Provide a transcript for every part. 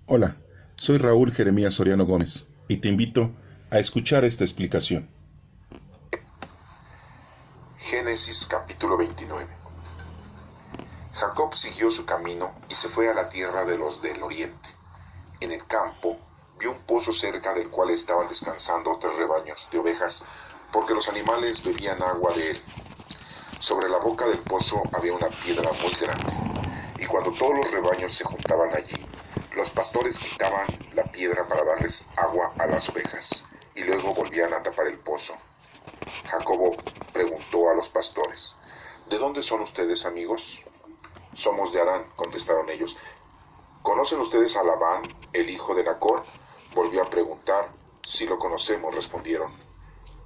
Hola, soy Raúl Jeremías Soriano Gómez y te invito a escuchar esta explicación. Génesis capítulo 29. Jacob siguió su camino y se fue a la tierra de los del oriente. En el campo vio un pozo cerca del cual estaban descansando 3 rebaños de ovejas, porque los animales bebían agua de él. Sobre la boca del pozo había una piedra muy grande, y cuando todos los rebaños se juntaban allí, los pastores quitaban la piedra para darles agua a las ovejas, y luego volvían a tapar el pozo. Jacobo preguntó a los pastores: ¿De dónde son ustedes, amigos? Somos de Harán, contestaron ellos. ¿Conocen ustedes a Labán, el hijo de Nacor? Volvió a preguntar. Sí lo conocemos, respondieron.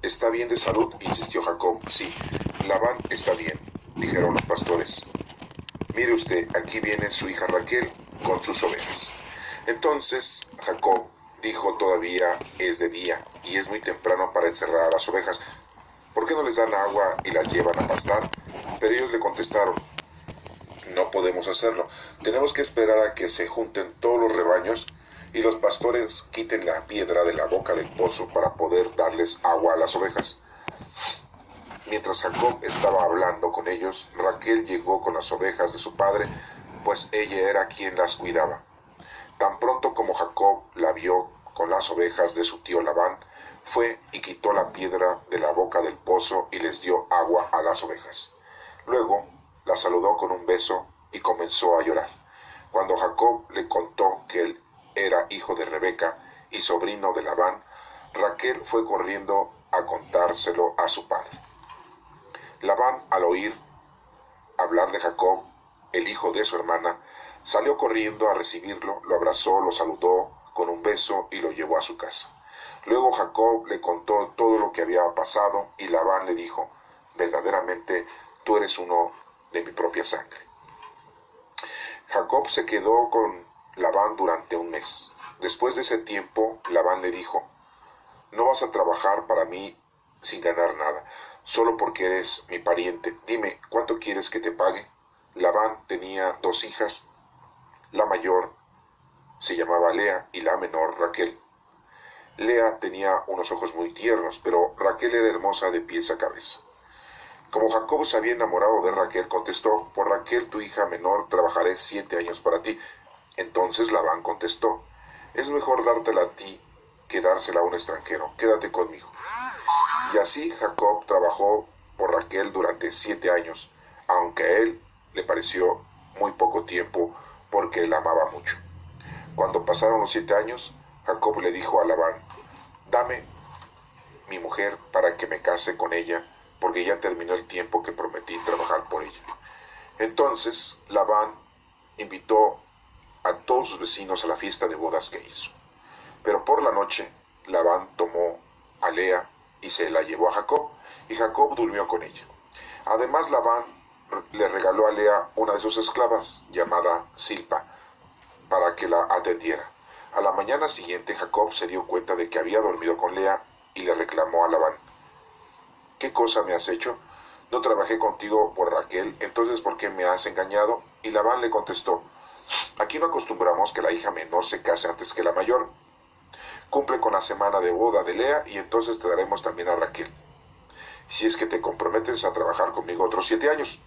¿Está bien de salud?, insistió Jacob. Sí, Labán está bien, dijeron los pastores. Mire usted, aquí viene su hija Raquel con sus ovejas. Entonces Jacob dijo: todavía es de día y es muy temprano para encerrar a las ovejas. ¿Por qué no les dan agua y las llevan a pastar? Pero ellos le contestaron: no podemos hacerlo. Tenemos que esperar a que se junten todos los rebaños y los pastores quiten la piedra de la boca del pozo para poder darles agua a las ovejas. Mientras Jacob estaba hablando con ellos, Raquel llegó con las ovejas de su padre, pues ella era quien las cuidaba. Tan pronto como Jacob la vio con las ovejas de su tío Labán, fue y quitó la piedra de la boca del pozo y les dio agua a las ovejas. Luego la saludó con un beso y comenzó a llorar. Cuando Jacob le contó que él era hijo de Rebeca y sobrino de Labán, Raquel fue corriendo a contárselo a su padre. Labán, al oír hablar de Jacob, el hijo de su hermana, salió corriendo a recibirlo, lo abrazó, lo saludó con un beso y lo llevó a su casa. Luego Jacob le contó todo lo que había pasado y Labán le dijo: verdaderamente tú eres uno de mi propia sangre. Jacob se quedó con Labán durante un mes. Después de ese tiempo, Labán le dijo: no vas a trabajar para mí sin ganar nada, solo porque eres mi pariente. Dime, ¿cuánto quieres que te pague? Labán tenía 2 hijas. La mayor se llamaba Lea y la menor Raquel. Lea tenía unos ojos muy tiernos, pero Raquel era hermosa de pies a cabeza. Como Jacob se había enamorado de Raquel, contestó: por Raquel, tu hija menor, trabajaré 7 años para ti. Entonces Labán contestó: es mejor dártela a ti que dársela a un extranjero. Quédate conmigo. Y así Jacob trabajó por Raquel durante 7 años, aunque a él le pareció muy poco tiempo porque la amaba mucho. Cuando pasaron los 7 años, Jacob le dijo a Labán: dame mi mujer para que me case con ella, porque ya terminó el tiempo que prometí trabajar por ella. Entonces Labán invitó a todos sus vecinos a la fiesta de bodas que hizo. Pero por la noche Labán tomó a Lea y se la llevó a Jacob, y Jacob durmió con ella. Además Labán le regaló a Lea una de sus esclavas, llamada Silpa, para que la atendiera. A la mañana siguiente Jacob se dio cuenta de que había dormido con Lea y le reclamó a Labán: ¿qué cosa me has hecho? No trabajé contigo por Raquel, entonces ¿por qué me has engañado? Y Labán le contestó: aquí no acostumbramos que la hija menor se case antes que la mayor. Cumple con la semana de boda de Lea y entonces te daremos también a Raquel, si es que te comprometes a trabajar conmigo otros 7 años.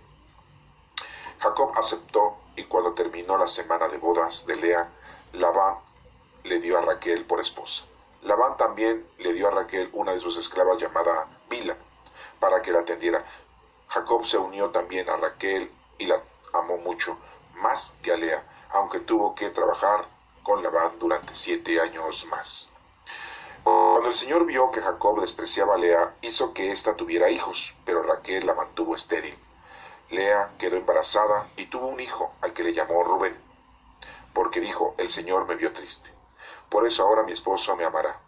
Jacob aceptó, y cuando terminó la semana de bodas de Lea, Labán le dio a Raquel por esposa. Labán también le dio a Raquel una de sus esclavas llamada Bila, para que la atendiera. Jacob se unió también a Raquel y la amó mucho, más que a Lea, aunque tuvo que trabajar con Labán durante 7 años más. Cuando el Señor vio que Jacob despreciaba a Lea, hizo que ésta tuviera hijos, pero Raquel la mantuvo estéril. Lea quedó embarazada y tuvo un hijo, al que le llamó Rubén, porque dijo: el Señor me vio triste, por eso ahora mi esposo me amará.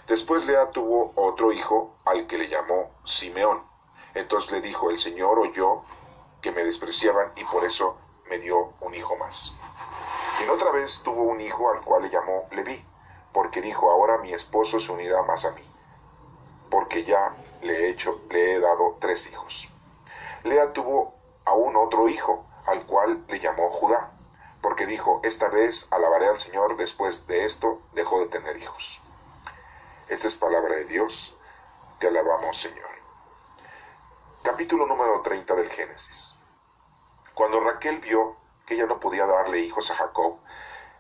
Después Lea tuvo otro hijo, al que le llamó Simeón. Entonces le dijo: el Señor oyó que me despreciaban y por eso me dio un hijo más. Y otra vez tuvo un hijo, al cual le llamó Leví, porque dijo: ahora mi esposo se unirá más a mí, porque ya le he dado 3 hijos. Lea tuvo aún otro hijo, al cual le llamó Judá, porque dijo, esta vez alabaré al Señor. Después de esto dejó de tener hijos. Esta es palabra de Dios. Te alabamos, Señor. Capítulo número 30 del Génesis. Cuando Raquel vio que ella no podía darle hijos a Jacob,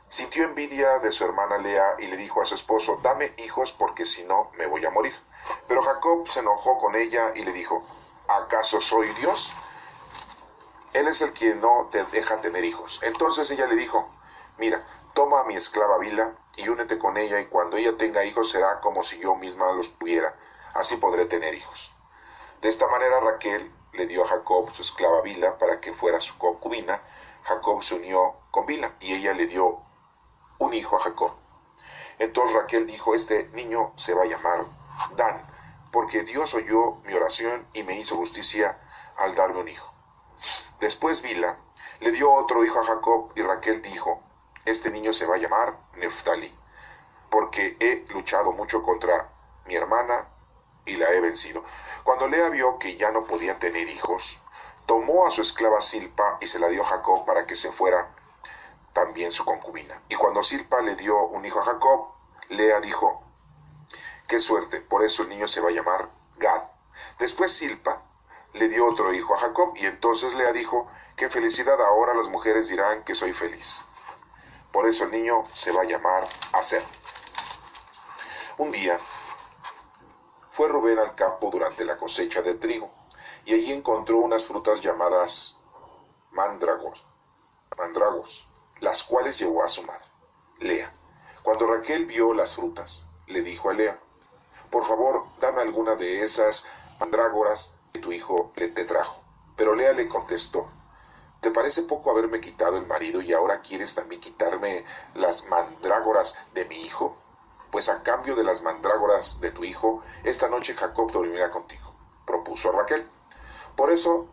sintió envidia de su hermana Lea y le dijo a su esposo, dame hijos porque si no me voy a morir. Pero Jacob se enojó con ella y le dijo, ¿acaso soy Dios? Él es el que no te deja tener hijos. Entonces ella le dijo, mira, toma a mi esclava Bila y únete con ella, y cuando ella tenga hijos será como si yo misma los tuviera. Así podré tener hijos. De esta manera Raquel le dio a Jacob su esclava Bila para que fuera su concubina. Jacob se unió con Bila y ella le dio un hijo a Jacob. Entonces Raquel dijo, este niño se va a llamar Dan, porque Dios oyó mi oración y me hizo justicia al darme un hijo. Después Bila le dio otro hijo a Jacob y Raquel dijo, este niño se va a llamar Neftalí, porque he luchado mucho contra mi hermana y la he vencido. Cuando Lea vio que ya no podía tener hijos, tomó a su esclava Silpa y se la dio a Jacob para que se fuera también su concubina. Y cuando Silpa le dio un hijo a Jacob, Lea dijo, qué suerte, por eso el niño se va a llamar Gad. Después Silpa le dio otro hijo a Jacob y entonces Lea dijo, qué felicidad, ahora las mujeres dirán que soy feliz. Por eso el niño se va a llamar Aser. Un día fue Rubén al campo durante la cosecha de trigo y allí encontró unas frutas llamadas mandrágos, las cuales llevó a su madre, Lea. Cuando Raquel vio las frutas, le dijo a Lea, por favor, dame alguna de esas mandrágoras que tu hijo te trajo. Pero Lea le contestó, ¿te parece poco haberme quitado el marido y ahora quieres también quitarme las mandrágoras de mi hijo? Pues a cambio de las mandrágoras de tu hijo, esta noche Jacob dormirá contigo, propuso Raquel. Por eso,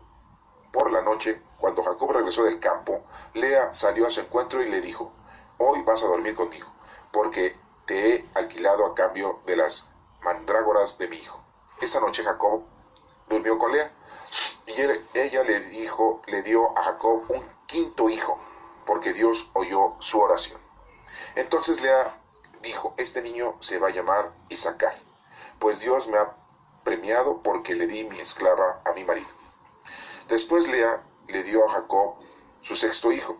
por la noche, cuando Jacob regresó del campo, Lea salió a su encuentro y le dijo, hoy vas a dormir conmigo, porque te he alquilado a cambio de las mandrágoras de mi hijo. Esa noche Jacob durmió con Lea, y ella le dio a Jacob un quinto hijo, porque Dios oyó su oración. Entonces Lea dijo, este niño se va a llamar Isaacar, pues Dios me ha premiado porque le di mi esclava a mi marido. Después Lea le dio a Jacob su sexto hijo,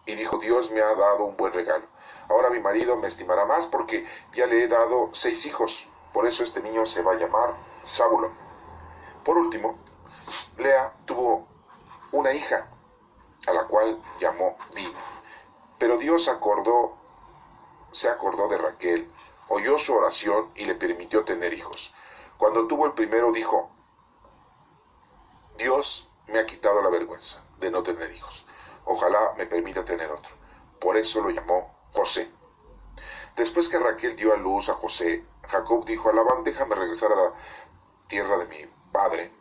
y dijo, Dios me ha dado un buen regalo. Ahora mi marido me estimará más porque ya le he dado 6 hijos, por eso este niño se va a llamar Zabulón. Por último, Lea tuvo una hija, a la cual llamó Dina. Pero Dios se acordó de Raquel, oyó su oración y le permitió tener hijos. Cuando tuvo el primero dijo, Dios me ha quitado la vergüenza de no tener hijos. Ojalá me permita tener otro. Por eso lo llamó José. Después que Raquel dio a luz a José, Jacob dijo a Labán, déjame regresar a la tierra de mi padre.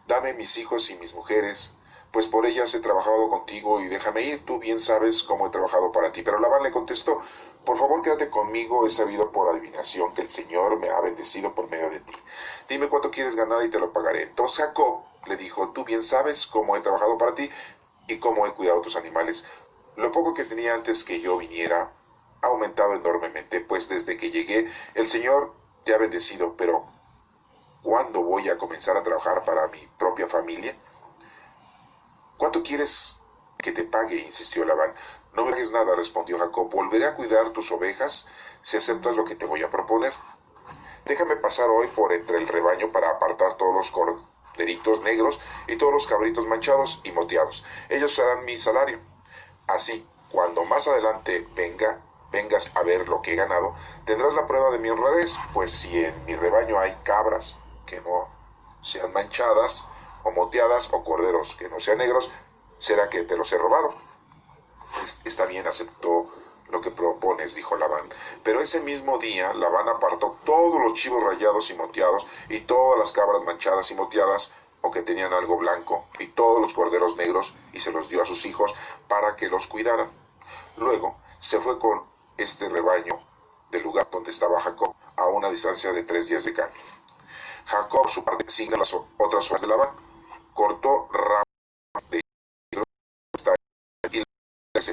Dame mis hijos y mis mujeres, pues por ellas he trabajado contigo, y déjame ir, tú bien sabes cómo he trabajado para ti. Pero Labán le contestó, por favor quédate conmigo, he sabido por adivinación que el Señor me ha bendecido por medio de ti. Dime cuánto quieres ganar y te lo pagaré. Entonces Jacob le dijo, tú bien sabes cómo he trabajado para ti y cómo he cuidado tus animales. Lo poco que tenía antes que yo viniera ha aumentado enormemente, pues desde que llegué el Señor te ha bendecido, pero ¿cuándo voy a comenzar a trabajar para mi propia familia? ¿Cuánto quieres que te pague?, insistió Labán. No me pagues nada, respondió Jacob, volveré a cuidar tus ovejas si aceptas lo que te voy a proponer. Déjame pasar hoy por entre el rebaño para apartar todos los corderitos negros y todos los cabritos manchados y moteados. Ellos serán mi salario. Así, cuando más adelante vengas a ver lo que he ganado, tendrás la prueba de mi honradez, pues si en mi rebaño hay cabras que no sean manchadas o moteadas, o corderos que no sean negros, será que te los he robado. Está bien, aceptó lo que propones, dijo Labán. Pero ese mismo día Labán apartó todos los chivos rayados y moteados, y todas las cabras manchadas y moteadas, o que tenían algo blanco, y todos los corderos negros, y se los dio a sus hijos para que los cuidaran. Luego se fue con este rebaño del lugar donde estaba Jacob, a una distancia de 3 días de camino. Jacob, por su parte, siguió las otras ovejas de Labán, cortó ramas de y las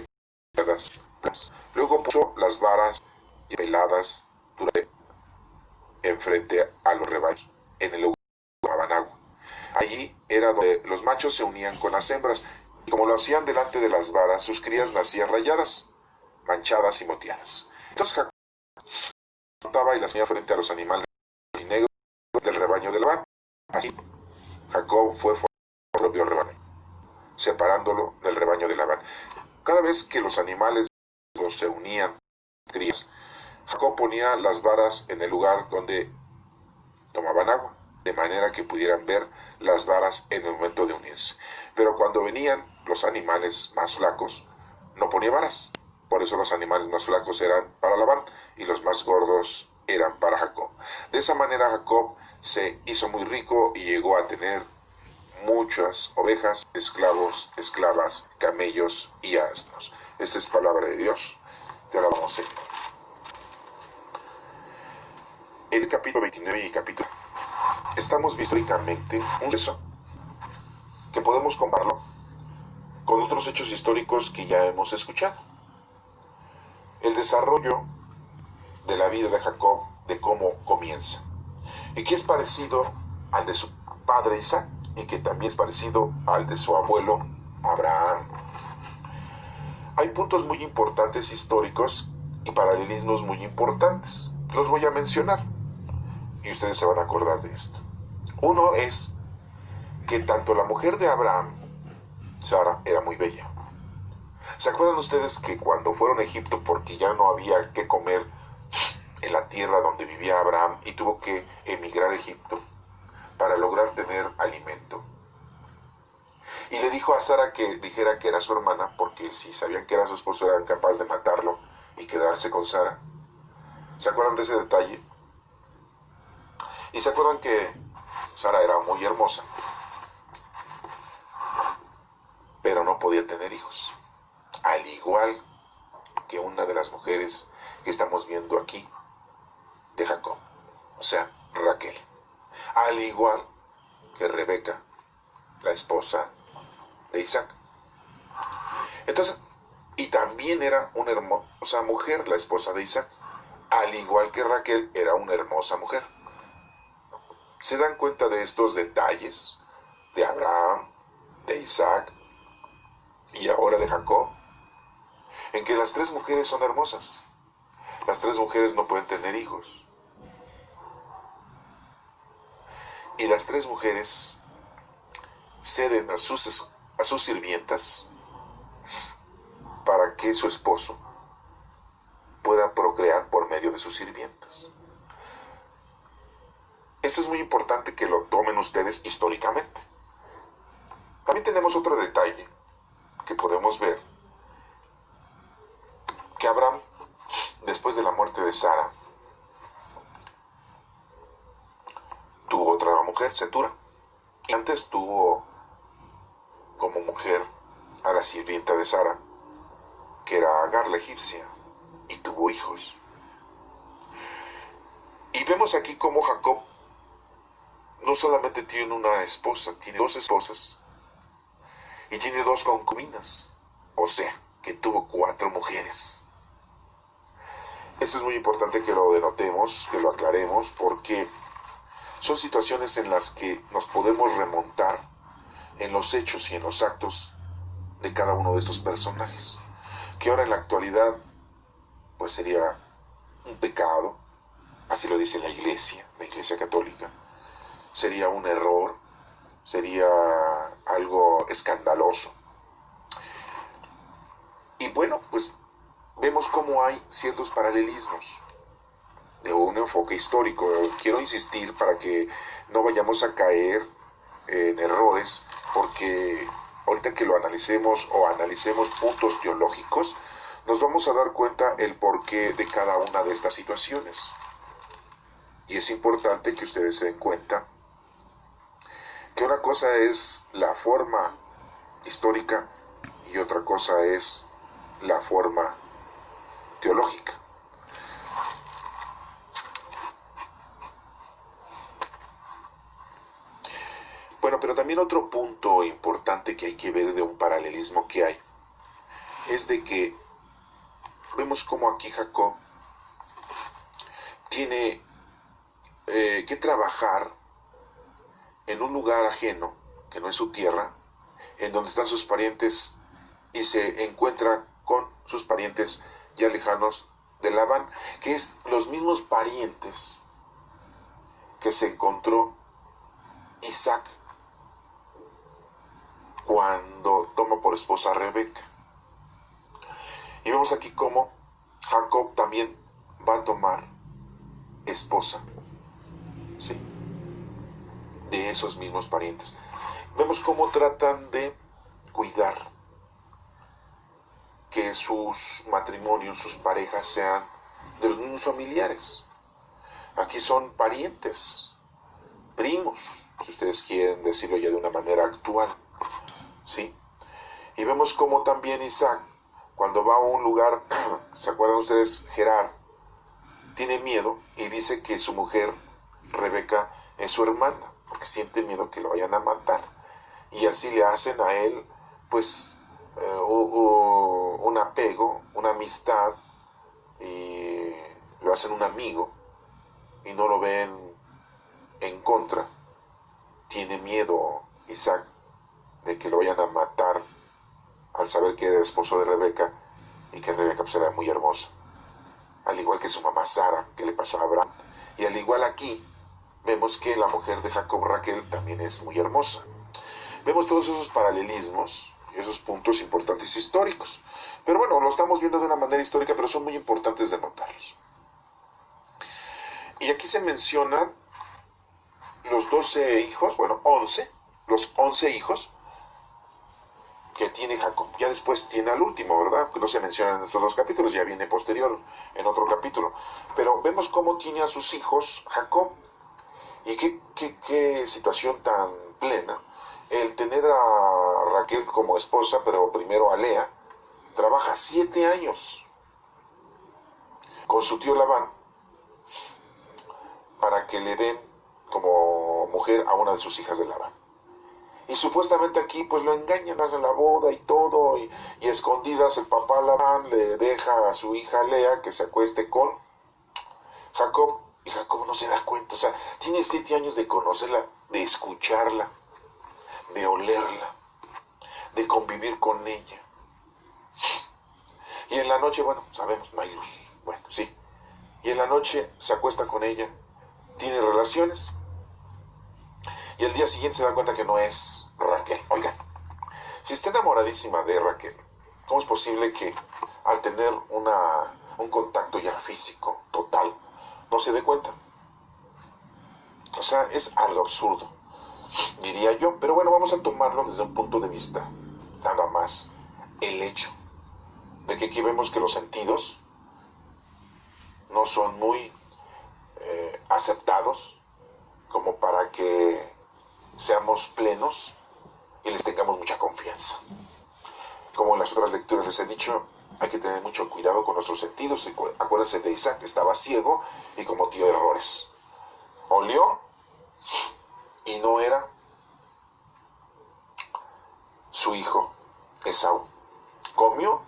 Luego puso las varas peladas enfrente a los rebaños, en el lugar que tomaban agua. Allí era donde los machos se unían con las hembras, y como lo hacían delante de las varas, sus crías nacían rayadas, manchadas y moteadas. Entonces Jacob montaba y las ponía frente a los animales negros del rebaño de Labán. Así Jacob fue formando su propio rebaño, separándolo del rebaño de Labán. Cada vez que los animales se unían crías, Jacob ponía las varas en el lugar donde tomaban agua, de manera que pudieran ver las varas en el momento de unirse. Pero cuando venían los animales más flacos, no ponía varas. Por eso los animales más flacos eran para Labán y los más gordos eran para Jacob. De esa manera Jacob se hizo muy rico y llegó a tener muchas ovejas, esclavos, esclavas, camellos y asnos. Esta es palabra de Dios. Te alabamos, Señor. En el capítulo 29 y capítulo estamos viendo históricamente un suceso que podemos compararlo con otros hechos históricos que ya hemos escuchado. El desarrollo de la vida de Jacob, de cómo comienza, y que es parecido al de su padre Isaac, y que también es parecido al de su abuelo Abraham. Hay puntos muy importantes históricos y paralelismos muy importantes. Los voy a mencionar y ustedes se van a acordar de esto. Uno es que tanto la mujer de Abraham, Sara, era muy bella. ¿Se acuerdan ustedes que cuando fueron a Egipto, porque ya no había que comer en la tierra donde vivía Abraham y tuvo que emigrar a Egipto para lograr tener alimento? Y le dijo a Sara que dijera que era su hermana, porque si sabían que era su esposo eran capaces de matarlo y quedarse con Sara. ¿Se acuerdan de ese detalle? Y se acuerdan que Sara era muy hermosa, pero no podía tener hijos, al igual que una de las mujeres que estamos viendo aquí de Jacob, o sea, Raquel, al igual que Rebeca, la esposa de Isaac. Entonces, y también era una hermosa mujer, la esposa de Isaac, al igual que Raquel era una hermosa mujer. ¿Se dan cuenta de estos detalles de Abraham, de Isaac y ahora de Jacob? En que las tres mujeres son hermosas. Las tres mujeres no pueden tener hijos. Y las tres mujeres ceden a sus sirvientas para que su esposo pueda procrear por medio de sus sirvientas. Esto es muy importante que lo tomen ustedes históricamente. También tenemos otro detalle que podemos ver, que Abraham, después de la muerte de Sara, tuvo otra mujer, Setura, y antes tuvo como mujer a la sirvienta de Sara, que era Agar la egipcia, y tuvo hijos. Y vemos aquí cómo Jacob no solamente tiene una esposa, tiene dos esposas y tiene dos concubinas, o sea, que tuvo 4 mujeres. Esto es muy importante que lo denotemos, que lo aclaremos, porque son situaciones en las que nos podemos remontar en los hechos y en los actos de cada uno de estos personajes, que ahora en la actualidad pues sería un pecado, así lo dice la Iglesia católica, sería un error, sería algo escandaloso. Y bueno, pues vemos cómo hay ciertos paralelismos de un enfoque histórico. Quiero insistir para que no vayamos a caer en errores, porque ahorita que lo analicemos o analicemos puntos teológicos, nos vamos a dar cuenta el porqué de cada una de estas situaciones. Y es importante que ustedes se den cuenta que una cosa es la forma histórica y otra cosa es la forma teológica. Bueno, pero también otro punto importante que hay que ver de un paralelismo que hay es de que vemos cómo aquí Jacob tiene que trabajar en un lugar ajeno, que no es su tierra, en donde están sus parientes, y se encuentra con sus parientes ya lejanos de Labán, que es los mismos parientes que se encontró Isaac cuando toma por esposa a Rebeca. Y vemos aquí cómo Jacob también va a tomar esposa, ¿sí?, de esos mismos parientes. Vemos cómo tratan de cuidar que sus matrimonios, sus parejas sean de los mismos familiares. Aquí son parientes, primos, si ustedes quieren decirlo ya de una manera actual, ¿sí? Y vemos cómo también Isaac, cuando va a un lugar, ¿se acuerdan ustedes? Gerar, tiene miedo y dice que su mujer, Rebeca, es su hermana, porque siente miedo que lo vayan a matar. Y así le hacen a él, pues, un apego, una amistad, y lo hacen un amigo, y no lo ven en contra. Tiene miedo Isaac de que lo vayan a matar al saber que era esposo de Rebeca, y que Rebeca pues era muy hermosa, al igual que su mamá Sara, que le pasó a Abraham. Y al igual aquí, vemos que la mujer de Jacob, Raquel, también es muy hermosa. Vemos todos esos paralelismos y esos puntos importantes históricos. Pero bueno, lo estamos viendo de una manera histórica, pero son muy importantes de notarlos. Y aquí se mencionan los 12 hijos, bueno, 11, los 11 hijos que tiene Jacob. Ya después tiene al último, ¿verdad? Que no se menciona en estos dos capítulos, ya viene posterior en otro capítulo. Pero vemos cómo tiene a sus hijos Jacob. Y qué situación tan plena el tener a Raquel como esposa, pero primero a Lea. Trabaja 7 años con su tío Labán para que le den como mujer a una de sus hijas de Labán. Y supuestamente aquí pues lo engañan, hacen la boda y todo, y escondidas el papá Labán le deja a su hija Lea que se acueste con Jacob, y Jacob no se da cuenta. O sea, tiene 7 años de conocerla, de escucharla, de olerla, de convivir con ella. Y en la noche, bueno, sabemos, no hay luz. Bueno, sí. Y en la noche se acuesta con ella, tiene relaciones, y al día siguiente se da cuenta que no es Raquel. Oigan, si está enamoradísima de Raquel, ¿cómo es posible que al tener un contacto ya físico, total, no se dé cuenta? O sea, es algo absurdo, diría yo. Pero bueno, vamos a tomarlo desde un punto de vista, nada más, el hecho de que aquí vemos que los sentidos no son muy aceptados como para que seamos plenos y les tengamos mucha confianza. Como en las otras lecturas les he dicho, hay que tener mucho cuidado con nuestros sentidos. Acuérdense de Isaac, que estaba ciego y cometió errores. Olió y no era su hijo Esaú. Comió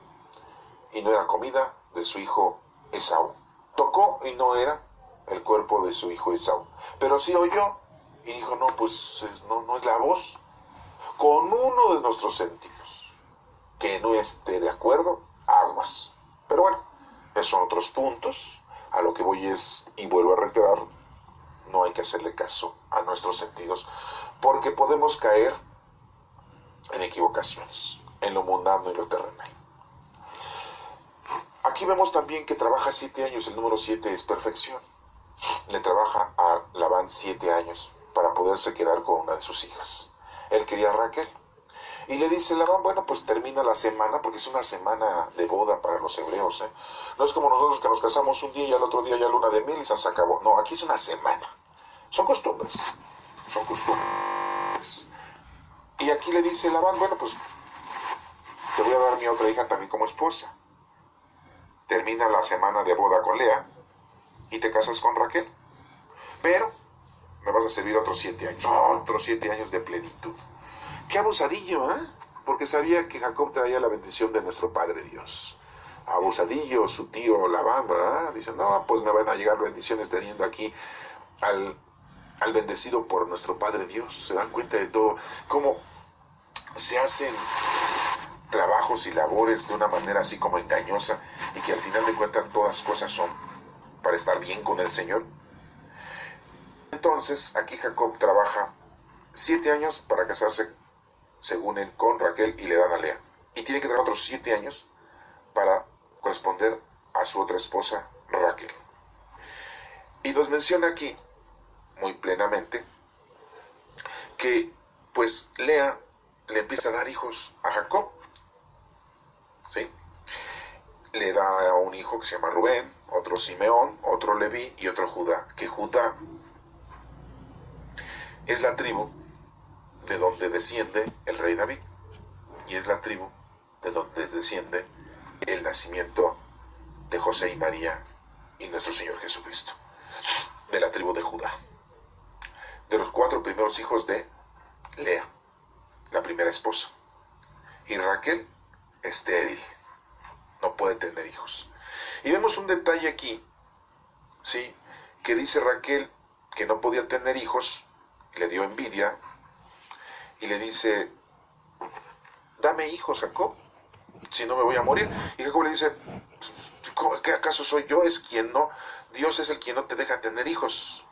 y no era comida de su hijo Esaú. Tocó y no era el cuerpo de su hijo Esaú. Pero sí oyó y dijo, no, pues no es la voz. Con uno de nuestros sentidos que no esté de acuerdo, aguas. Pero bueno, esos son otros puntos. A lo que voy es, y vuelvo a reiterar, no hay que hacerle caso a nuestros sentidos, porque podemos caer en equivocaciones, en lo mundano y lo terrenal. Aquí vemos también que trabaja 7 años, el número 7 es perfección. Le trabaja a Labán 7 años para poderse quedar con una de sus hijas. Él quería a Raquel. Y le dice Labán, bueno, pues termina la semana, porque es una semana de boda para los hebreos, ¿eh? No es como nosotros que nos casamos un día y al otro día ya luna de miel y se acabó. No, aquí es una semana. Son costumbres. Y aquí le dice Labán, bueno, pues te voy a dar mi otra hija también como esposa. Termina la semana de boda con Lea y te casas con Raquel. Pero me vas a servir otros 7 años. Otros 7 años de plenitud. Qué abusadillo, ¿eh? Porque sabía que Jacob traía la bendición de nuestro Padre Dios. abusadillo su tío Labán, ¿verdad? Dice, no, pues me van a llegar bendiciones teniendo aquí al bendecido por nuestro Padre Dios. Se dan cuenta de todo, cómo se hacen trabajos y labores de una manera así como engañosa, y que al final de cuentas todas cosas son para estar bien con el Señor. Entonces aquí Jacob trabaja 7 años para casarse, según él, con Raquel, y le dan a Lea. Y tiene que trabajar otros 7 años para corresponder a su otra esposa, Raquel. Y nos menciona aquí, muy plenamente, que pues Lea le empieza a dar hijos a Jacob, ¿sí? Le da un hijo que se llama Rubén, otro Simeón, otro Leví y otro Judá, que Judá es la tribu de donde desciende el rey David, y es la tribu de donde desciende el nacimiento de José y María y nuestro Señor Jesucristo, de la tribu de Judá, de los 4 primeros hijos de Lea, la primera esposa. Y Raquel, estéril, no puede tener hijos. Y vemos un detalle aquí, ¿sí?, que dice Raquel que no podía tener hijos, le dio envidia, y le dice, dame hijos, Jacob, si no me voy a morir. Y Jacob le dice, ¿qué acaso soy yo? Es quien no, Dios es el quien no te deja tener hijos.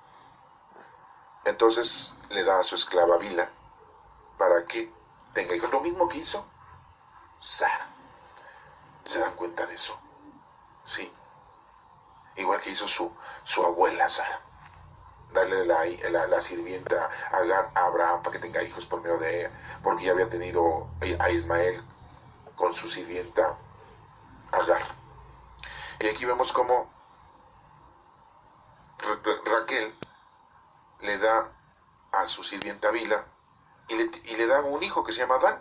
Entonces le da a su esclava Bila para que tenga hijos. Lo mismo que hizo Sara. ¿Se dan cuenta de eso? Sí. Igual que hizo su abuela Sara. Darle la sirvienta a Agar a Abraham para que tenga hijos por medio de ella, porque ya había tenido a Ismael con su sirvienta Agar. Y aquí vemos cómo Raquel le da a su sirvienta Bila y le da un hijo que se llama Dan,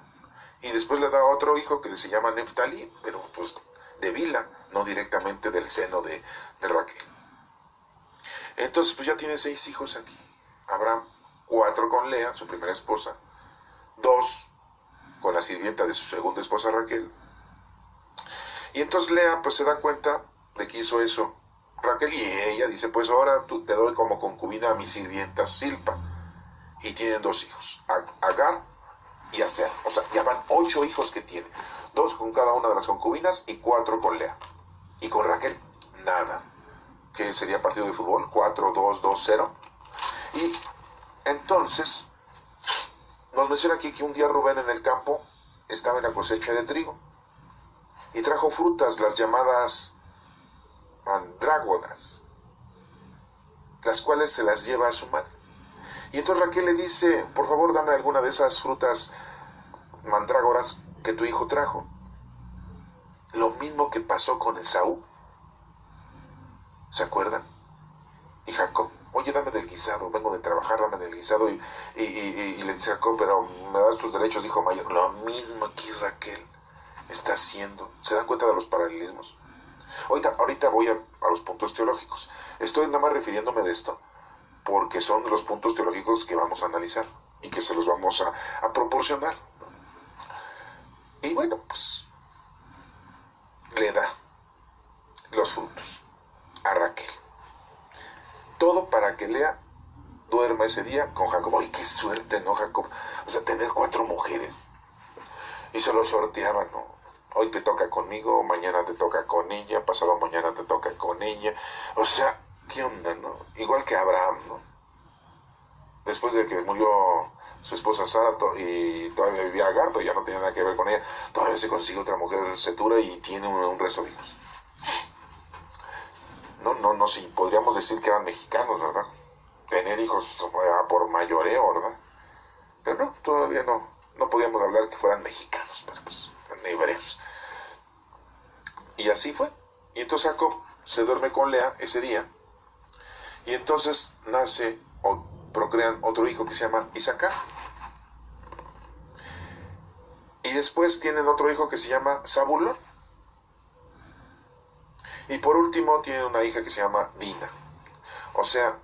y después le da otro hijo que se llama Neftalí, pero pues de Bila, no directamente del seno de Raquel. Entonces pues ya tiene 6 hijos aquí Abraham, 4 con Lea, su primera esposa, 2 con la sirvienta de su segunda esposa Raquel. Y entonces Lea pues se da cuenta de que hizo eso Raquel, y ella dice, pues ahora te doy como concubina a mi sirvienta Silpa. Y tienen 2 hijos, Agar y Aser. O sea, ya van 8 hijos que tiene, 2 con cada una de las concubinas y 4 con Lea. Y con Raquel, nada. Que sería partido de fútbol, 4-2-2-0. Y entonces nos menciona aquí que un día Rubén en el campo estaba en la cosecha de trigo y trajo frutas, las llamadas mandrágoras, las cuales se las lleva a su madre. Y entonces Raquel le dice, por favor dame alguna de esas frutas mandrágoras que tu hijo trajo. Lo mismo que pasó con Esaú, ¿se acuerdan? Y Jacob, oye, dame del guisado, vengo de trabajar, dame del guisado. Y le dice a Jacob, pero me das tus derechos, dijo Mayor. Lo mismo aquí Raquel está haciendo. ¿Se dan cuenta de los paralelismos? Ahorita voy a los puntos teológicos. Estoy nada más refiriéndome de esto porque son los puntos teológicos que vamos a analizar y que se los vamos a proporcionar. Y bueno, pues le da los frutos a Raquel. Todo para que Lea duerma ese día con Jacob. ¡Ay, qué suerte!, ¿no, Jacob? O sea, tener 4 mujeres. Y se lo sorteaban, ¿no? Hoy te toca conmigo, mañana te toca con ella, pasado mañana te toca con ella. O sea, ¿qué onda, no? Igual que Abraham, ¿no? Después de que murió su esposa Sara y todavía vivía Agar, pero ya no tenía nada que ver con ella, todavía se consigue otra mujer Setura y tiene un resto de hijos. No, sí, podríamos decir que eran mexicanos, ¿verdad? Tener hijos por mayoreo, ¿verdad? Pero no, todavía no podíamos hablar que fueran mexicanos, pero pues eran hebreos. Y así fue. Y entonces Jacob se duerme con Lea ese día, y entonces nace o procrean otro hijo que se llama Isaacar. Y después tienen otro hijo que se llama Zabulón. Y por último tienen una hija que se llama Dina. O sea,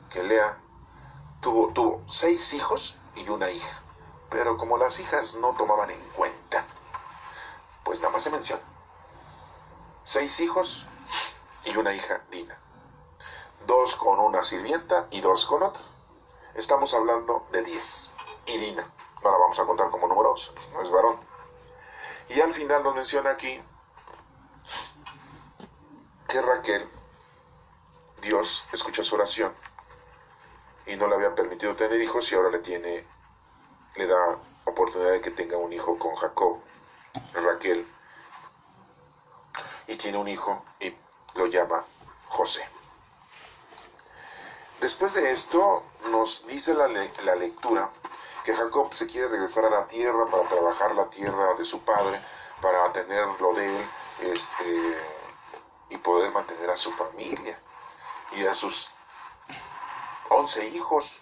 que Lea tuvo 6 hijos y una hija. Pero como las hijas no tomaban en cuenta, pues nada más se menciona. 6 hijos y una hija, Dina. 2 con una sirvienta y 2 con otra. Estamos hablando de 10. Y Dina, no la vamos a contar como numerosa, no es varón. Y al final nos menciona aquí que Raquel, Dios escucha su oración y no le había permitido tener hijos y ahora le da oportunidad de que tenga un hijo con Jacob, Raquel, y tiene un hijo y lo llama José. Después de esto nos dice la lectura que Jacob se quiere regresar a la tierra para trabajar la tierra de su padre, para tenerlo de él, y poder mantener a su familia y a sus 11 hijos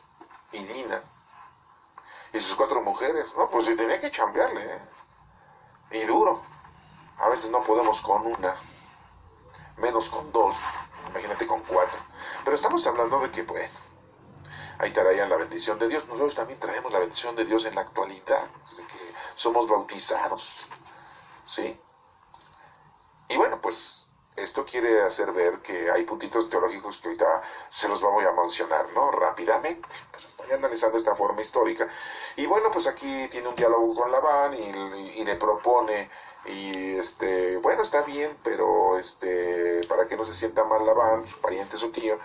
y Dina y sus 4 mujeres. No, pues sí tenía que chambearle, y duro. A veces no podemos con una, menos con 2, imagínate con 4. Pero estamos hablando de que, bueno, ahí traían la bendición de Dios. Nosotros también traemos la bendición de Dios en la actualidad, desde que somos bautizados, ¿sí? Y bueno, pues esto quiere hacer ver que hay puntitos teológicos que ahorita se los vamos a mencionar, ¿no? Rápidamente. Pues estoy analizando esta forma histórica. Y bueno, pues aquí tiene un diálogo con Labán y le propone, y bueno, está bien, pero para que no se sienta mal Labán, su pariente, su tío,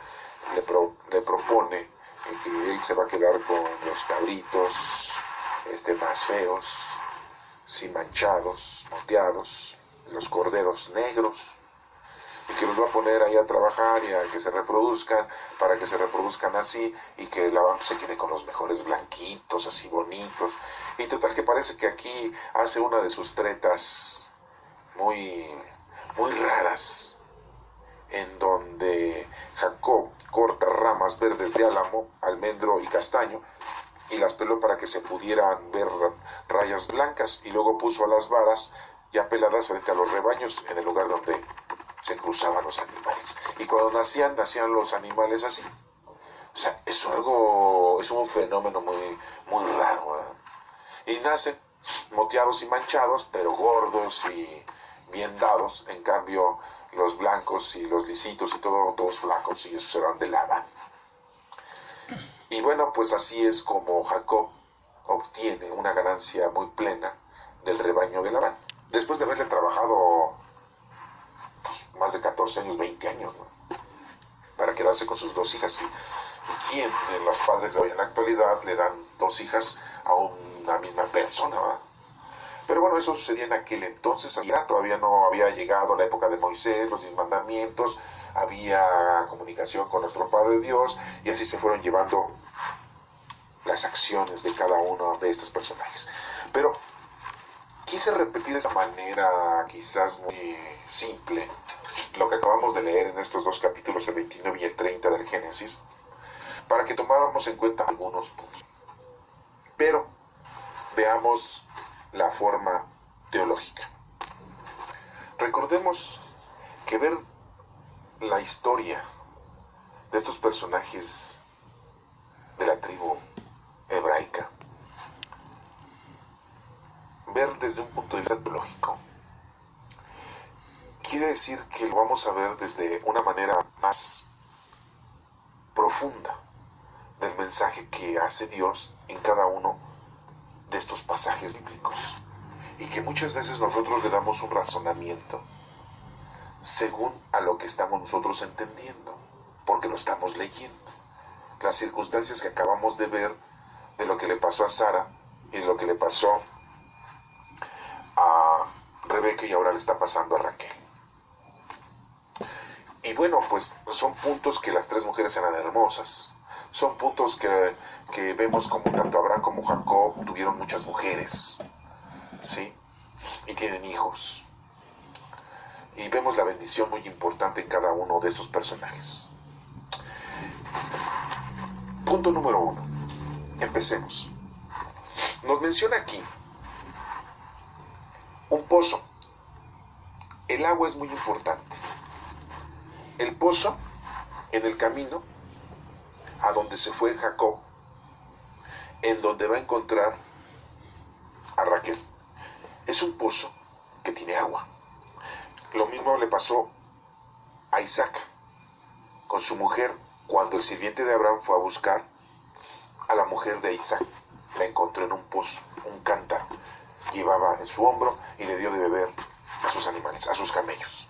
le propone que él se va a quedar con los cabritos más feos, sí, manchados, moteados, los corderos negros, y que los va a poner ahí a trabajar y a que se reproduzcan, para que se reproduzcan así, y que Labán se quede con los mejores blanquitos, así bonitos. Y total que parece que aquí hace una de sus tretas muy, muy raras, en donde Jacob corta ramas verdes de álamo, almendro y castaño, y las peló para que se pudieran ver rayas blancas, y luego puso a las varas ya peladas frente a los rebaños, en el lugar donde se cruzaban los animales. Y cuando nacían los animales así. O sea, es un fenómeno muy, muy raro, Y nacen moteados y manchados, pero gordos y bien dados. En cambio, los blancos y los lisitos y todos flacos, y esos eran de Labán. Y bueno, pues así es como Jacob obtiene una ganancia muy plena del rebaño de Labán, después de haberle trabajado más de 14 años, 20 años, ¿no? Para quedarse con sus 2 hijas. ¿Y quién de los padres de hoy en la actualidad le dan 2 hijas a una misma persona, ¿verdad? Pero bueno, eso sucedía en aquel entonces. Todavía no había llegado la época de Moisés, los 10 mandamientos, había comunicación con nuestro Padre Dios, y así se fueron llevando las acciones de cada uno de estos personajes. Pero quise repetir de esa manera quizás muy simple lo que acabamos de leer en estos 2 capítulos, el 29 y el 30 del Génesis, para que tomáramos en cuenta algunos puntos. Pero veamos la forma teológica. Recordemos que ver la historia de estos personajes de la tribu hebraica, ver desde un punto de vista teológico, quiere decir que lo vamos a ver desde una manera más profunda del mensaje que hace Dios en cada uno de estos pasajes bíblicos, y que muchas veces nosotros le damos un razonamiento según a lo que estamos nosotros entendiendo, porque lo estamos leyendo. Las circunstancias que acabamos de ver, de lo que le pasó a Sara y de lo que le pasó a Rebeca, y ahora le está pasando a Raquel. Y bueno, pues son puntos que las 3 mujeres eran hermosas. Son puntos que vemos como tanto Abraham como Jacob tuvieron muchas mujeres, ¿sí? Y tienen hijos. Y vemos la bendición muy importante en cada uno de estos personajes. Punto número 1. Empecemos. Nos menciona aquí un pozo. El agua es muy importante. El pozo en el camino a donde se fue Jacob, en donde va a encontrar a Raquel, es un pozo que tiene agua. Lo mismo le pasó a Isaac con su mujer cuando el sirviente de Abraham fue a buscar a la mujer de Isaac. La encontró en un pozo, un cántaro, llevaba en su hombro y le dio de beber a sus animales, a sus camellos.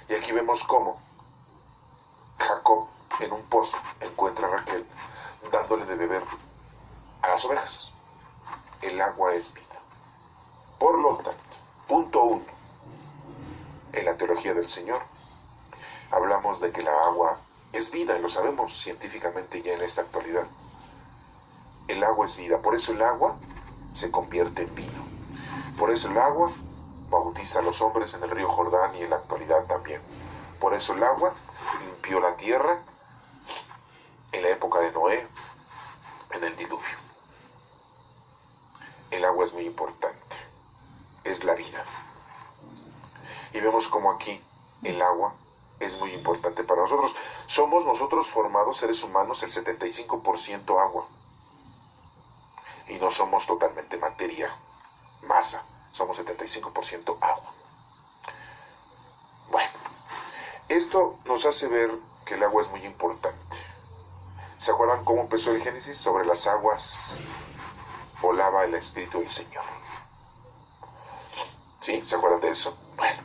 Y aquí vemos cómo Jacob en un pozo encuentra a Raquel dándole de beber a las ovejas. El agua es vida. Por lo tanto, punto 1, en la teología del Señor, hablamos de que la agua es vida, y lo sabemos científicamente ya en esta actualidad. El agua es vida, por eso el agua se convierte en vino. Por eso el agua bautiza a los hombres en el río Jordán y en la actualidad también. Por eso el agua limpió la tierra en la época de Noé, en el diluvio. El agua es muy importante, es la vida. Y vemos como aquí el agua es muy importante para nosotros. Somos nosotros formados, seres humanos, el 75% agua. Y no somos totalmente materia, masa, somos 75% agua. Bueno, esto nos hace ver que el agua es muy importante. ¿Se acuerdan cómo empezó el Génesis? Sobre las aguas volaba el Espíritu del Señor. ¿Sí? ¿Se acuerdan de eso? Bueno,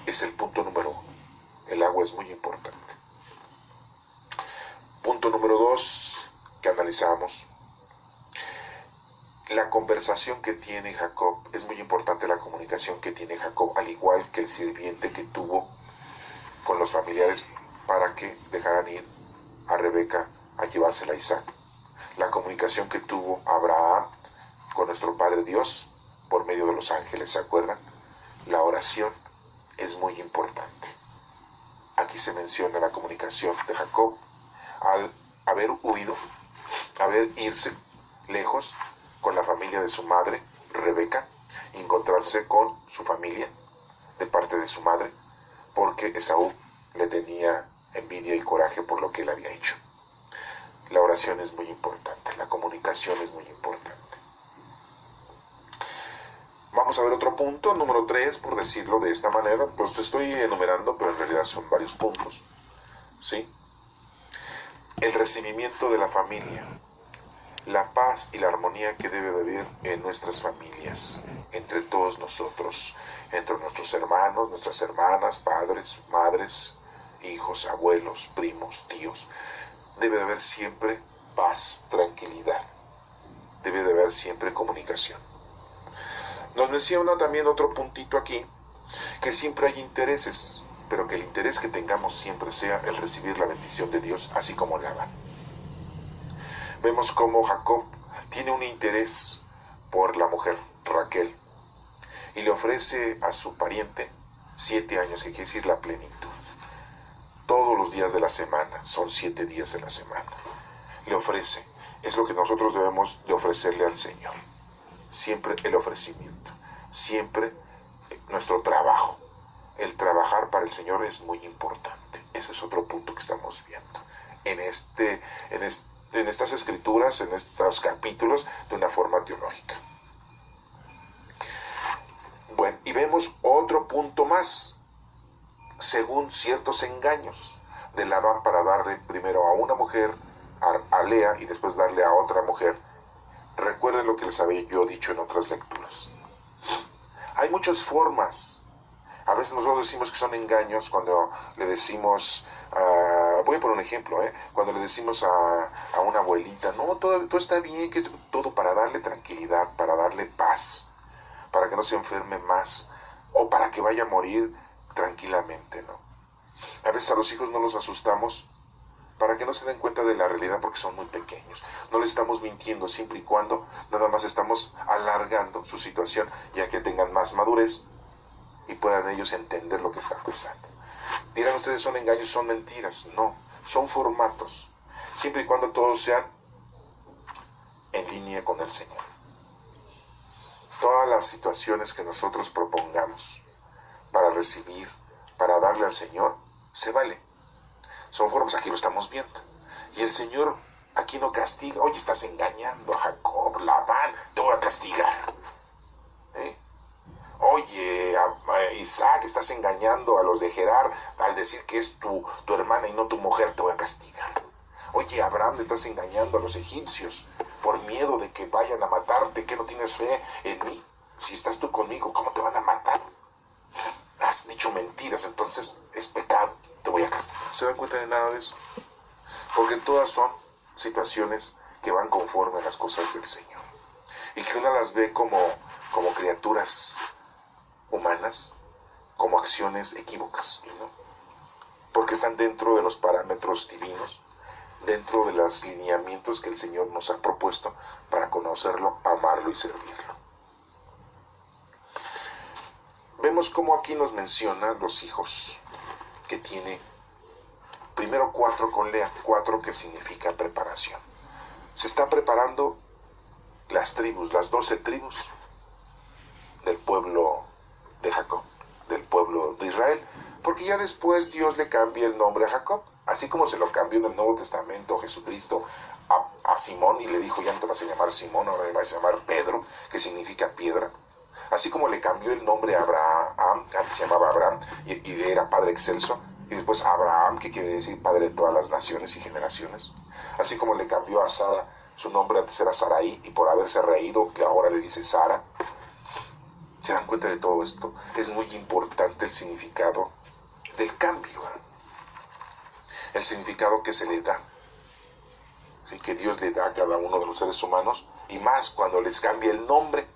es el punto número 1. El agua es muy importante. Punto número 2 que analizamos. La conversación que tiene Jacob, es muy importante la comunicación que tiene Jacob, al igual que el sirviente que tuvo con los familiares para que dejaran ir a Rebeca a llevársela a Isaac. La comunicación que tuvo Abraham con nuestro Padre Dios por medio de los ángeles, ¿se acuerdan? La oración es muy importante. Aquí se menciona la comunicación de Jacob al haber huido, haber irse lejos con la familia de su madre, Rebeca, y encontrarse con su familia de parte de su madre, porque Esaú le tenía envidia y coraje por lo que él había hecho. La oración es muy importante, la comunicación es muy importante. Vamos a ver otro punto, número 3, por decirlo de esta manera. Pues te estoy enumerando, pero en realidad son varios puntos. ¿Sí? El recibimiento de la familia. La paz y la armonía que debe de haber en nuestras familias, entre todos nosotros, entre nuestros hermanos, nuestras hermanas, padres, madres, hijos, abuelos, primos, tíos. Debe de haber siempre paz, tranquilidad. Debe de haber siempre comunicación. Nos menciona también otro puntito aquí, que siempre hay intereses, pero que el interés que tengamos siempre sea el recibir la bendición de Dios, así como Labán. Vemos cómo Jacob tiene un interés por la mujer, Raquel, y le ofrece a su pariente 7 años, que quiere decir la plenitud. Todos los días de la semana, son 7 días de la semana. Le ofrece, es lo que nosotros debemos de ofrecerle al Señor. Siempre el ofrecimiento, siempre nuestro trabajo. El trabajar para el Señor es muy importante. Ese es otro punto que estamos viendo en estas escrituras, en estos capítulos, de una forma teológica. Bueno, y vemos otro punto más, según ciertos engaños de Labán para darle primero a una mujer, a Lea, y después darle a otra mujer. Recuerden lo que les había yo dicho en otras lecturas. Hay muchas formas. A veces nosotros decimos que son engaños cuando le decimos, voy a poner un ejemplo, cuando le decimos a una abuelita, no, todo está bien, que todo para darle tranquilidad, para darle paz, para que no se enferme más, o para que vaya a morir tranquilamente, ¿no? A veces a los hijos no los asustamos para que no se den cuenta de la realidad porque son muy pequeños. No les estamos mintiendo, siempre y cuando nada más estamos alargando su situación, ya que tengan más madurez y puedan ellos entender lo que está pasando. Dirán ustedes, son engaños, son mentiras. No, son formatos, siempre y cuando todos sean en línea con el Señor. Todas las situaciones que nosotros propongamos para recibir, para darle al Señor, se vale. Son formas, aquí lo estamos viendo. Y el Señor aquí no castiga. Oye, estás engañando a Jacob, Labán, te voy a castigar. Oye, Isaac, estás engañando a los de Gerar al decir que es tu hermana y no tu mujer, te voy a castigar. Oye, Abraham, le estás engañando a los egipcios por miedo de que vayan a matarte, que no tienes fe en mí. Si estás tú conmigo, ¿cómo te van a matar? Has dicho mentiras, entonces es pecado, te voy a castigar. ¿Se dan cuenta de nada de eso? Porque todas son situaciones que van conforme a las cosas del Señor. Y que uno las ve como criaturas humanas, como acciones equívocas, ¿no? Porque están dentro de los parámetros divinos, dentro de los lineamientos que el Señor nos ha propuesto para conocerlo, amarlo y servirlo. Vemos cómo aquí nos menciona los hijos que tiene, primero 4 con Lea, 4 que significa preparación. Se está preparando las tribus, las 12 tribus del pueblo de Jacob, del pueblo de Israel, porque ya después Dios le cambia el nombre a Jacob, así como se lo cambió en el Nuevo Testamento Jesucristo a Simón y le dijo, ya no te vas a llamar Simón, ahora te vas a llamar Pedro, que significa piedra. Así como le cambió el nombre a Abraham, antes se llamaba Abraham y era padre excelso, y después Abraham, que quiere decir padre de todas las naciones y generaciones. Así como le cambió a Sara, su nombre antes era Sarai, y por haberse reído, que ahora le dice Sara. ¿Se dan cuenta de todo esto? Es muy importante el significado del cambio, ¿eh? El significado que se le da, ¿sí? Que Dios le da a cada uno de los seres humanos, y más cuando les cambia el nombre.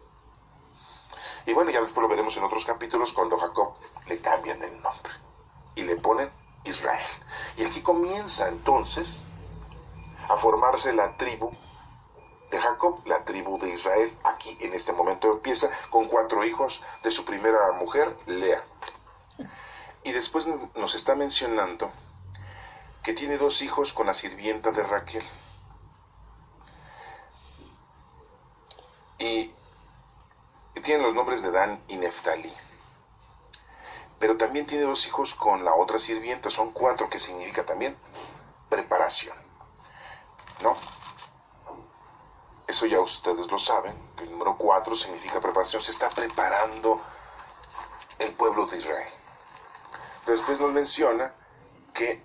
Y bueno, ya después lo veremos en otros capítulos cuando a Jacob le cambian el nombre y le ponen Israel. Y aquí comienza entonces a formarse la tribu de Jacob, la tribu de Israel. Aquí en este momento empieza con 4 hijos de su primera mujer, Lea. Y después nos está mencionando que tiene 2 hijos con la sirvienta de Raquel. Y tiene los nombres de Dan y Neftalí. Pero también tiene 2 hijos con la otra sirvienta, son 4, que significa también preparación, ¿no? Eso ya ustedes lo saben, que el número 4 significa preparación, se está preparando el pueblo de Israel. Después nos menciona que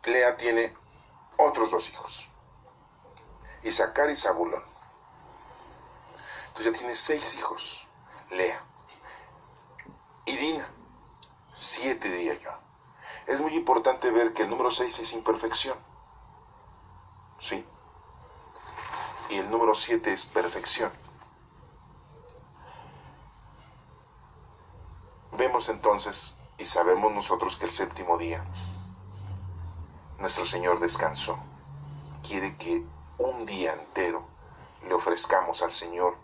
Lea tiene otros 2 hijos, Isaacar y Zabulón. Entonces ya tiene 6 hijos, Lea. Y Dina, 7 diría yo. Es muy importante ver que el número 6 es imperfección, ¿sí? Y el número 7 es perfección. Vemos entonces y sabemos nosotros que el 7º día nuestro Señor descansó. Quiere que un día entero le ofrezcamos al Señor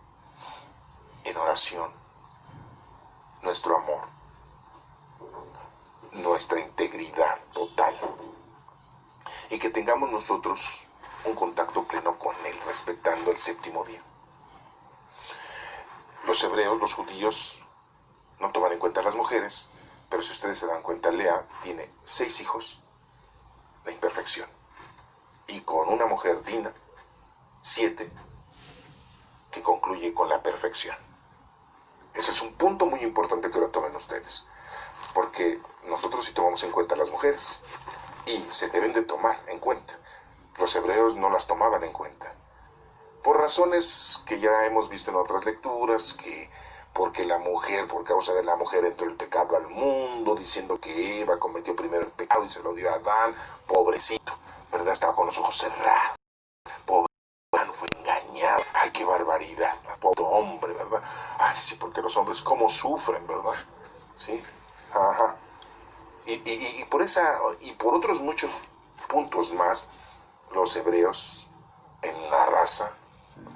en oración nuestro amor, nuestra integridad total, y que tengamos nosotros un contacto pleno con Él, respetando el 7º día. Los hebreos, los judíos, no toman en cuenta a las mujeres, pero si ustedes se dan cuenta, Lea tiene 6 hijos de imperfección, y con una mujer, Dina, 7, que concluye con la perfección. Ese es un punto muy importante que lo tomen ustedes, porque nosotros sí tomamos en cuenta a las mujeres, y se deben de tomar en cuenta. Los hebreos no las tomaban en cuenta, por razones que ya hemos visto en otras lecturas, que porque la mujer, por causa de la mujer entró el pecado al mundo, diciendo que Eva cometió primero el pecado y se lo dio a Adán, pobrecito, ¿verdad? Estaba con los ojos cerrados, pobre Adán, fue engañado, ay, qué barbaridad, pobre hombre, ¿verdad? Ay, sí, porque los hombres cómo sufren, ¿verdad? Sí, ajá. Y por esa, y por otros muchos puntos más, los hebreos en la raza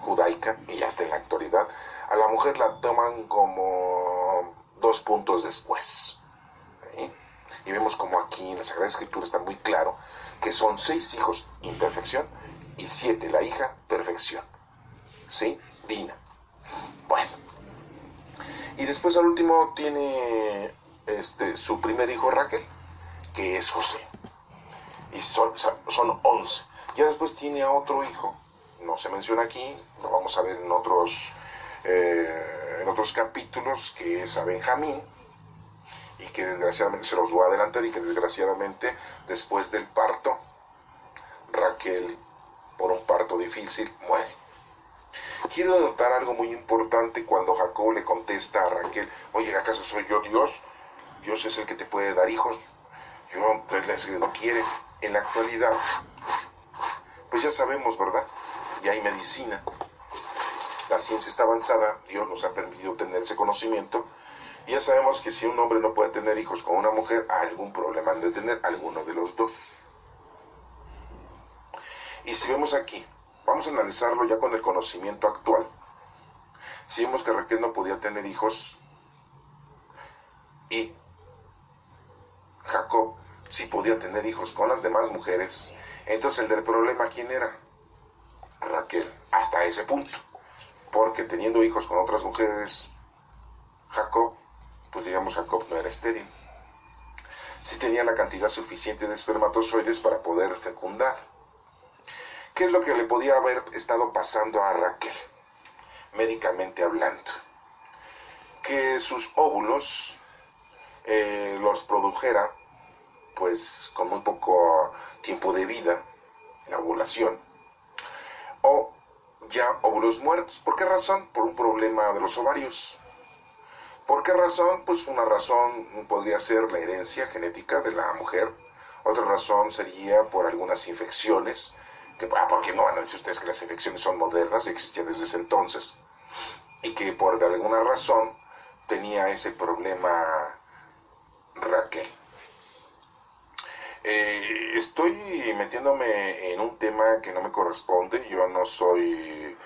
judaica y hasta en la actualidad, a la mujer la toman como 2 puntos después, ¿sí? Y vemos como aquí en la Sagrada Escritura está muy claro que son 6 hijos, imperfección, y 7, la hija, perfección, ¿sí? Dina. Bueno, y después al último tiene su primer hijo, Raquel, que es José, y son 11. Ya después tiene a otro hijo, no se menciona aquí, lo vamos a ver en otros en otros capítulos, que es a Benjamín, y que desgraciadamente, se los voy a adelantar, y que desgraciadamente después del parto, Raquel, por un parto difícil, muere. Quiero notar algo muy importante cuando Jacob le contesta a Raquel: oye, ¿acaso soy yo Dios? Dios es el que te puede dar hijos. Yo, no quiere. En la actualidad, pues ya sabemos, ¿verdad? Ya hay medicina. La ciencia está avanzada, Dios nos ha permitido tener ese conocimiento. Y ya sabemos que si un hombre no puede tener hijos con una mujer, algún problema han de tener alguno de los dos. Y si vemos aquí, vamos a analizarlo ya con el conocimiento actual. Si vemos que Raquel no podía tener hijos y Jacob sí podía tener hijos con las demás mujeres, entonces el del problema, ¿quién era? Raquel, hasta ese punto. Porque teniendo hijos con otras mujeres, Jacob, pues digamos, Jacob no era estéril. Sí tenía la cantidad suficiente de espermatozoides para poder fecundar. ¿Qué es lo que le podía haber estado pasando a Raquel, médicamente hablando? Que sus óvulos los produjera, pues con muy poco tiempo de vida, la ovulación, o ya óvulos muertos. ¿Por qué razón? Por un problema de los ovarios. ¿Por qué razón? Pues una razón podría ser la herencia genética de la mujer. Otra razón sería por algunas infecciones, porque no van a decir ustedes que las infecciones son modernas, existían desde ese entonces, y que por alguna razón tenía ese problema Raquel. Estoy metiéndome en un tema que no me corresponde. Yo no soy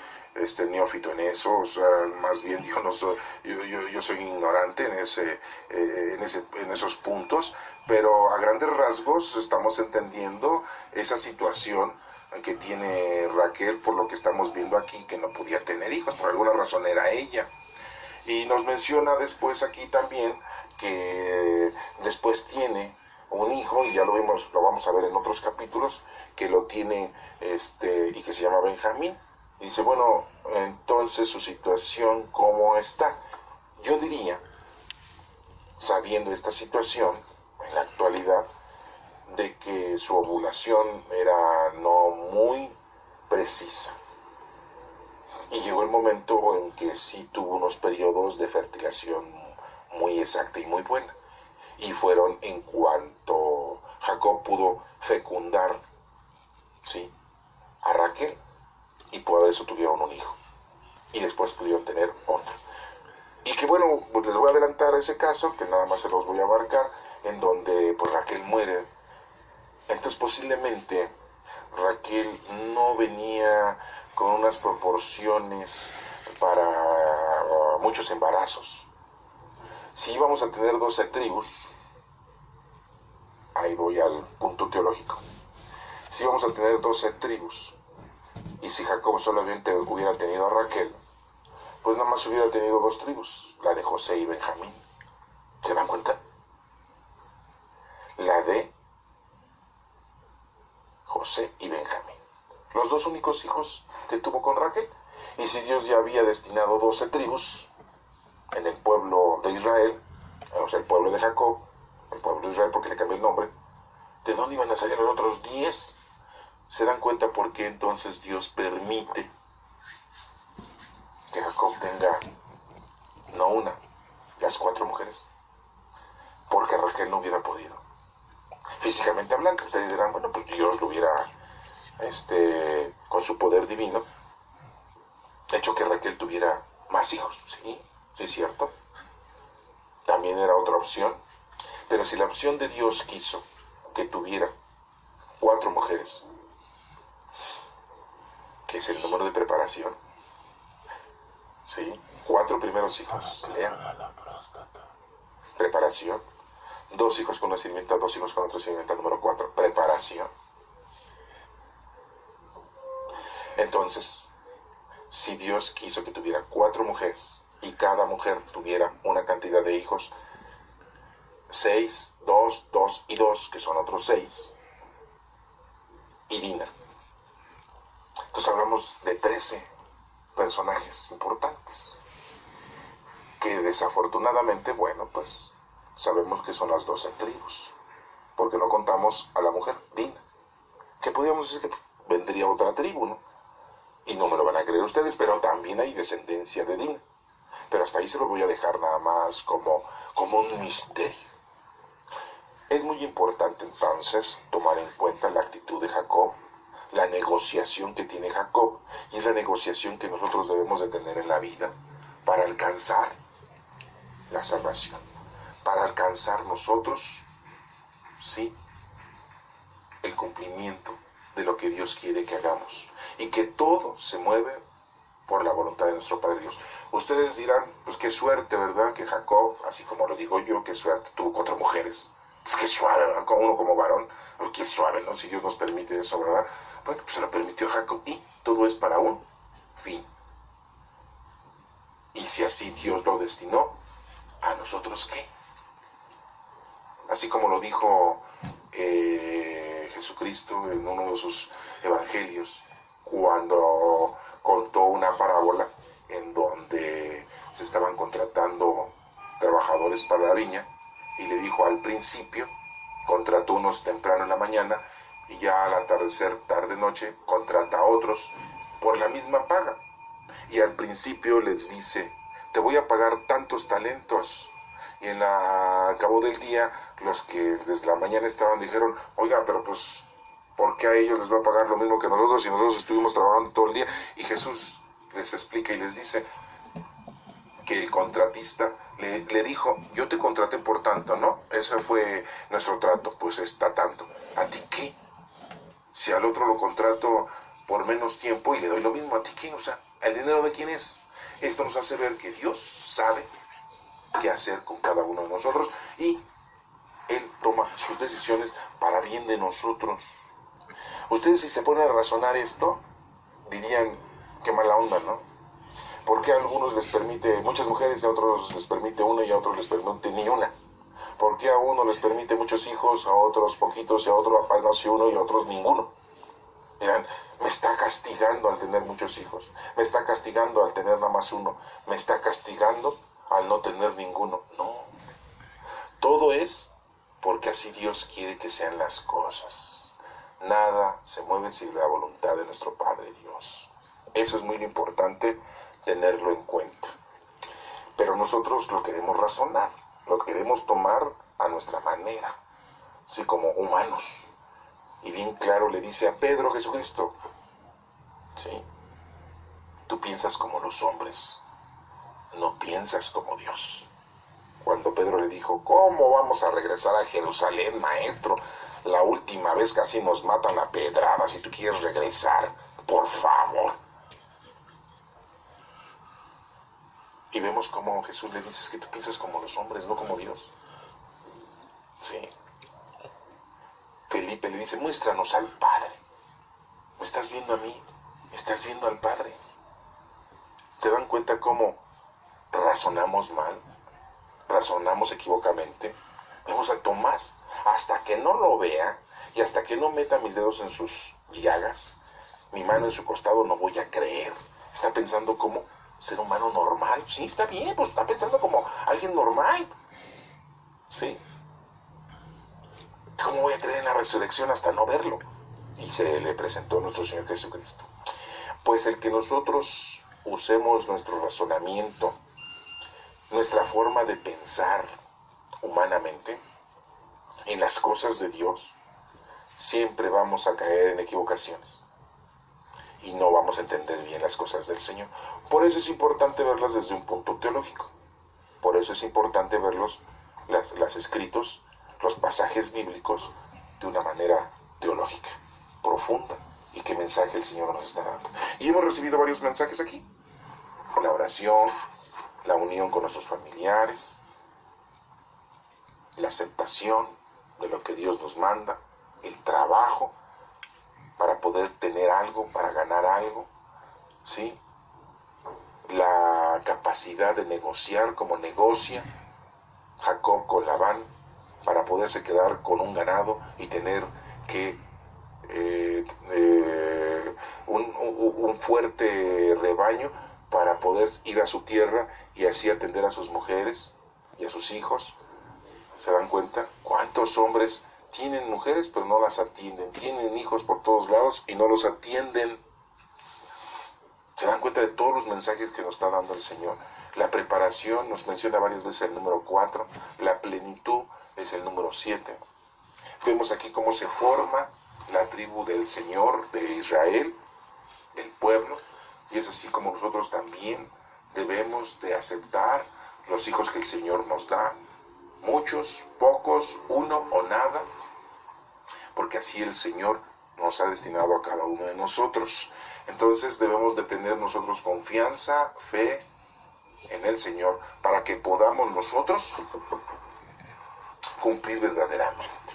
neófito en eso, o sea, más bien yo no soy, yo soy ignorante en esos puntos, pero a grandes rasgos estamos entendiendo esa situación que tiene Raquel, por lo que estamos viendo aquí, que no podía tener hijos, por alguna razón era ella. Y nos menciona después aquí también que después tiene un hijo, y ya lo vamos a ver en otros capítulos, que lo tiene y que se llama Benjamín. Y dice, bueno, entonces su situación, ¿cómo está? Yo diría, sabiendo esta situación en la actualidad, de que su ovulación era no muy precisa. Y llegó el momento en que sí tuvo unos periodos de fertilización muy exacta y muy buena. Y fueron en cuanto Jacob pudo fecundar, ¿sí?, a Raquel, y por eso tuvieron un hijo. Y después pudieron tener otro. Y que bueno, pues les voy a adelantar ese caso, que nada más se los voy a abarcar, en donde pues Raquel muere. Entonces posiblemente Raquel no venía con unas proporciones para muchos embarazos. Si íbamos a tener 12 tribus, ahí voy al punto teológico, si íbamos a tener 12 tribus, y si Jacob solamente hubiera tenido a Raquel, pues nada más hubiera tenido 2 tribus, la de José y Benjamín. ¿Se dan cuenta? La de José y Benjamín, los 2 únicos hijos que tuvo con Raquel. Y si Dios ya había destinado 12 tribus en el pueblo de Israel, o sea, el pueblo de Jacob, el pueblo de Israel, porque le cambió el nombre, ¿de dónde iban a salir los otros 10? ¿Se dan cuenta por qué entonces Dios permite que Jacob tenga, no una, las 4 mujeres? Porque Raquel no hubiera podido. Físicamente hablando, ustedes dirán, bueno, pues Dios lo hubiera, con su poder divino, hecho que Raquel tuviera más hijos, ¿sí? Sí, es cierto. También era otra opción. Pero si la opción de Dios quiso que tuviera 4 mujeres, que es el número de preparación, ¿sí? 4 primeros hijos, lean. Preparación. 2 hijos con una sirvienta, 2 hijos con otra sirvienta, número 4, preparación. Entonces, si Dios quiso que tuviera 4 mujeres y cada mujer tuviera una cantidad de hijos, 6, 2, 2 y 2, que son otros 6, y Dina. Entonces hablamos de 13 personajes importantes. que desafortunadamente, bueno, pues sabemos que son las 12 tribus, porque no contamos a la mujer, Dina, que podríamos decir que vendría otra tribu, ¿no? Y no me lo van a creer ustedes, pero también hay descendencia de Dina. Pero hasta ahí se lo voy a dejar nada más como un misterio. Es muy importante entonces tomar en cuenta la actitud de Jacob, la negociación que tiene Jacob, y es la negociación que nosotros debemos de tener en la vida para alcanzar la salvación, para alcanzar nosotros, sí, el cumplimiento de lo que Dios quiere que hagamos, y que todo se mueve por la voluntad de nuestro Padre Dios. Ustedes dirán, pues qué suerte, ¿verdad? Que Jacob, así como lo digo yo, qué suerte, tuvo 4 mujeres. Pues qué suave, ¿verdad? Como uno como varón, pues qué suave, ¿no? Si Dios nos permite eso, ¿verdad? Bueno, pues se lo permitió Jacob, y todo es para un fin. Y si así Dios lo destinó, ¿a nosotros qué? Así como lo dijo Jesucristo en uno de sus evangelios, cuando contó una parábola en donde se estaban contratando trabajadores para la viña, y le dijo: al principio contrató unos temprano en la mañana, y ya al atardecer, tarde noche, contrata a otros por la misma paga. Y al principio les dice: te voy a pagar tantos talentos. Y al cabo del día, los que desde la mañana estaban dijeron: oiga, pero pues, ¿por qué a ellos les va a pagar lo mismo que nosotros si nosotros estuvimos trabajando todo el día? Y Jesús les explica y les dice que el contratista le dijo: yo te contraté por tanto, ¿no? Ese fue nuestro trato, pues está tanto. ¿A ti qué? Si al otro lo contrato por menos tiempo y le doy lo mismo, ¿a ti qué? O sea, ¿el dinero de quién es? Esto nos hace ver que Dios sabe qué hacer con cada uno de nosotros, y Él toma sus decisiones para bien de nosotros. Ustedes, si se ponen a razonar esto, dirían: qué mala onda, ¿no? ¿Por qué a algunos les permite muchas mujeres, a otros les permite una y a otros les permite ni una? ¿Por qué a uno les permite muchos hijos, a otros poquitos, y a otro apenas uno y a otros ninguno? Dirán: me está castigando al tener muchos hijos, me está castigando al tener nada más uno, me está castigando al no tener ninguno. No, todo es porque así Dios quiere que sean las cosas. Nada se mueve sin la voluntad de nuestro Padre Dios. Eso es muy importante tenerlo en cuenta. Pero nosotros lo queremos razonar, lo queremos tomar a nuestra manera, así como humanos. Y bien claro le dice a Pedro Jesucristo: ¿sí? Tú piensas como los hombres, no piensas como Dios. Cuando Pedro le dijo: ¿cómo vamos a regresar a Jerusalén, maestro? La última vez casi nos matan a pedradas y tú quieres regresar, por favor. Y vemos cómo Jesús le dice: es que tú piensas como los hombres, no como Dios. Sí. Felipe le dice: muéstranos al Padre. ¿Me estás viendo a mí? ¿Estás viendo al Padre? ¿Te dan cuenta cómo razonamos mal? Razonamos equivocamente. Vemos a Tomás: hasta que no lo vea y hasta que no meta mis dedos en sus llagas, mi mano en su costado, no voy a creer. Está pensando como ser humano normal. Sí, está bien, pues está pensando como alguien normal. Sí. ¿Cómo voy a creer en la resurrección hasta no verlo? Y se le presentó a nuestro Señor Jesucristo. Pues el que nosotros usemos nuestro razonamiento, nuestra forma de pensar humanamente en las cosas de Dios, siempre vamos a caer en equivocaciones y no vamos a entender bien las cosas del Señor. Por eso es importante verlas desde un punto teológico. Por eso es importante verlos, las escritos, los pasajes bíblicos, de una manera teológica, profunda, y qué mensaje el Señor nos está dando. Y hemos recibido varios mensajes aquí: la oración, la unión con nuestros familiares, la aceptación de lo que Dios nos manda, el trabajo para poder tener algo, para ganar algo, ¿sí? La capacidad de negociar como negocia Jacob con Labán para poderse quedar con un ganado y tener que un fuerte rebaño para poder ir a su tierra y así atender a sus mujeres y a sus hijos. ¿Se dan cuenta? ¿Cuántos hombres tienen mujeres pero no las atienden? Tienen hijos por todos lados y no los atienden. ¿Se dan cuenta de todos los mensajes que nos está dando el Señor? La preparación nos menciona varias veces el número 4, la plenitud es el número 7. Vemos aquí cómo se forma la tribu del Señor de Israel, el pueblo, y es así como nosotros también debemos de aceptar los hijos que el Señor nos da, muchos, pocos, uno o nada, porque así el Señor nos ha destinado a cada uno de nosotros. Entonces debemos de tener nosotros confianza, fe en el Señor, para que podamos nosotros cumplir verdaderamente.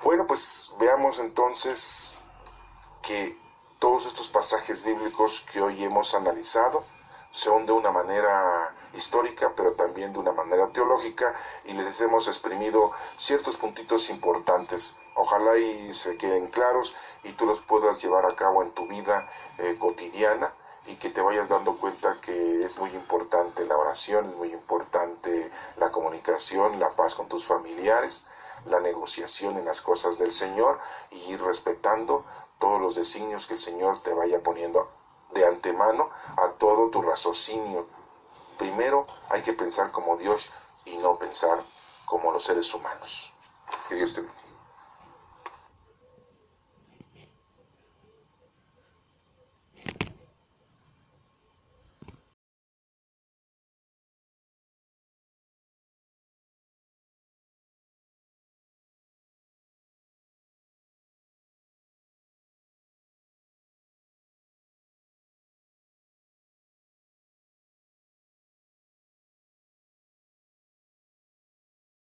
Bueno, pues veamos entonces que todos estos pasajes bíblicos que hoy hemos analizado son de una manera histórica, pero también de una manera teológica, y les hemos exprimido ciertos puntitos importantes. Ojalá y se queden claros y tú los puedas llevar a cabo en tu vida cotidiana, y que te vayas dando cuenta que es muy importante la oración, es muy importante la comunicación, la paz con tus familiares, la negociación en las cosas del Señor, y ir respetando todos los designios que el Señor te vaya poniendo de antemano a todo tu raciocinio. Primero hay que pensar como Dios y no pensar como los seres humanos. Que Dios te bendiga.